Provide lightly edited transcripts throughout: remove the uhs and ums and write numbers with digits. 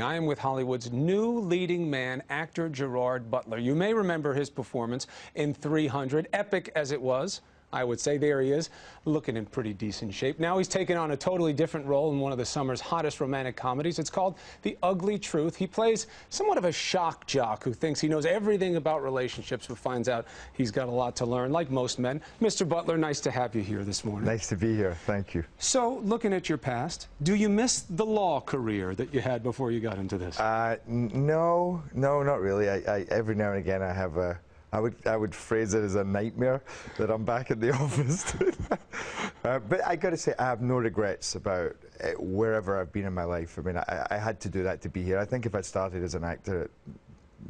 I am with Hollywood's new leading man, actor Gerard Butler. You may remember his performance in 300, epic as it was. I would say there he is, looking in pretty decent shape. Now he's taken on a totally different role in one of the summer's hottest romantic comedies. It's called The Ugly Truth. He plays somewhat of a shock jock who thinks he knows everything about relationships, but finds out he's got a lot to learn, like most men. Mr. Butler, nice to have you here this morning. Nice to be here. Thank you. So, looking at your past, do you miss the law career that you had before you got into this? No, not really. Every now and again I have a... I would phrase it as a nightmare that I'm back in the office. But I got to say, I have no regrets about wherever I've been in my life. I mean, I had to do that to be here. I think if I'd started as an actor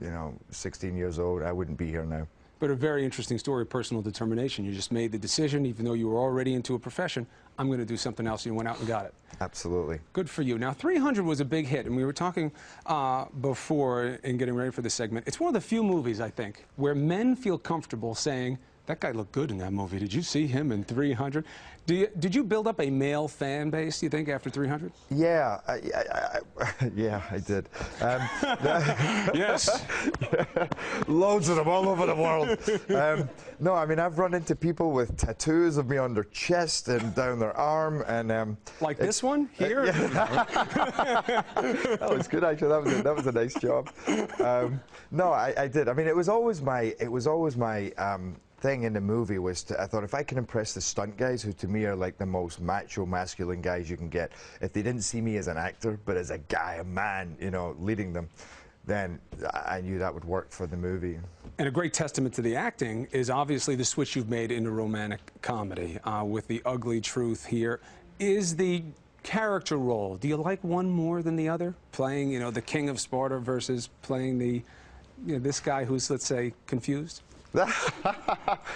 at, 16 years old, I wouldn't be here now. But a very interesting story of personal determination. You just made the decision, even though you were already into a profession, I'm going to do something else, and you went out and got it. Absolutely. Good for you. Now, 300 was a big hit, and we were talking before in getting ready for this segment. It's one of the few movies, I think, where men feel comfortable saying, that guy looked good in that movie. Did you see him in 300? Did you build up a male fan base, do you think, after 300? Yeah, yeah, I did. Yes. Loads of them all over the world. No, I mean, I've run into people with tattoos of me on their chest and down their arm, and like this one here. That was good, actually. That was a nice job. No, I did. I mean, it was always my thing in the movie was I thought if I can impress the stunt guys, who to me are like the most macho, masculine guys you can get, if they didn't see me as an actor, but as a guy, a man, leading them, then I knew that would work for the movie. And a great testament to the acting is obviously the switch you've made into romantic comedy with The Ugly Truth here. Is the character role, do you like one more than the other? Playing, the king of Sparta versus playing the, this guy who's, let's say, confused? I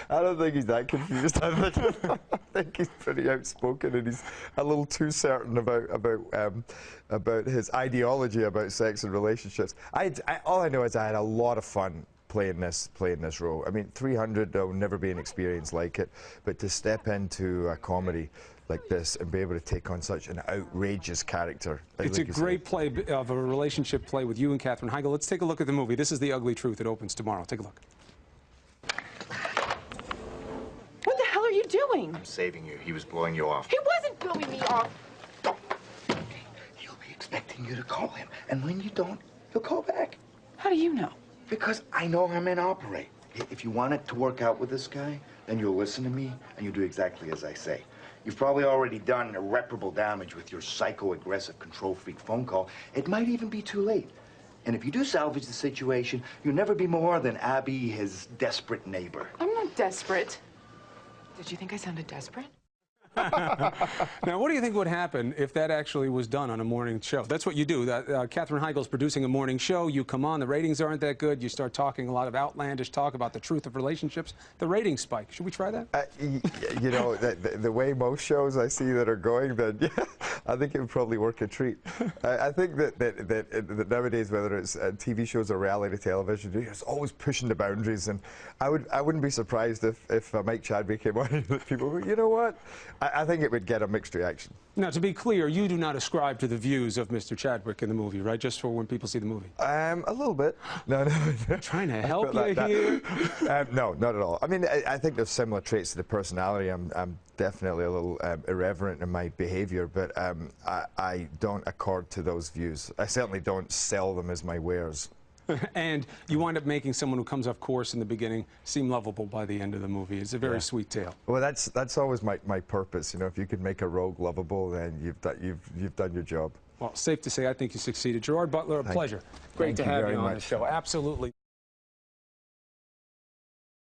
don't think he's that confused. I think he's pretty outspoken, and he's a little too certain about his ideology about sex and relationships. All I know is I had a lot of fun playing this role. I mean, 300, there will never be an experience like it, but to step into a comedy like this and be able to take on such an outrageous character. It's a great play of a relationship play with you and Katherine Heigl. Let's take a look at the movie. This is The Ugly Truth. It opens tomorrow. Take a look. Doing? I'm saving you. He was blowing you off. He wasn't blowing me off. He'll be expecting you to call him, and when you don't, he'll call back. How do you know? Because I know how men operate. If you want it to work out with this guy, then you'll listen to me, and you'll do exactly as I say. You've probably already done irreparable damage with your psycho-aggressive control freak phone call. It might even be too late. And if you do salvage the situation, you'll never be more than Abby, his desperate neighbor. I'm not desperate. Did you think I sounded desperate? Now, what do you think would happen if that actually was done on a morning show? That's what you do. Katherine Heigl's producing a morning show. You come on, the ratings aren't that good. You start talking a lot of outlandish talk about the truth of relationships. The ratings spike. Should we try that? The way most shows I see that are going, then yeah, I think it would probably work a treat. I think that nowadays, whether it's TV shows or reality television, it's always pushing the boundaries. And I wouldn't be surprised if Mike Chadwick came on and people go, you know what? I think it would get a mixed reaction. Now, to be clear, you do not ascribe to the views of Mr. Chadwick in the movie, right? Just for when people see the movie. A little bit. No. I'm trying to help you here. No, not at all. I mean, I think there's similar traits to the personality. I'm definitely a little irreverent in my behaviour, but I don't accord to those views. I certainly don't sell them as my wares. And you wind up making someone who comes off course in the beginning seem lovable by the end of the movie. It's a very sweet tale. Well, that's always my purpose. If you can make a rogue lovable, then you've done your job. Well, safe to say, I think you succeeded. Gerard Butler, a pleasure. Great to have you on the show. Absolutely.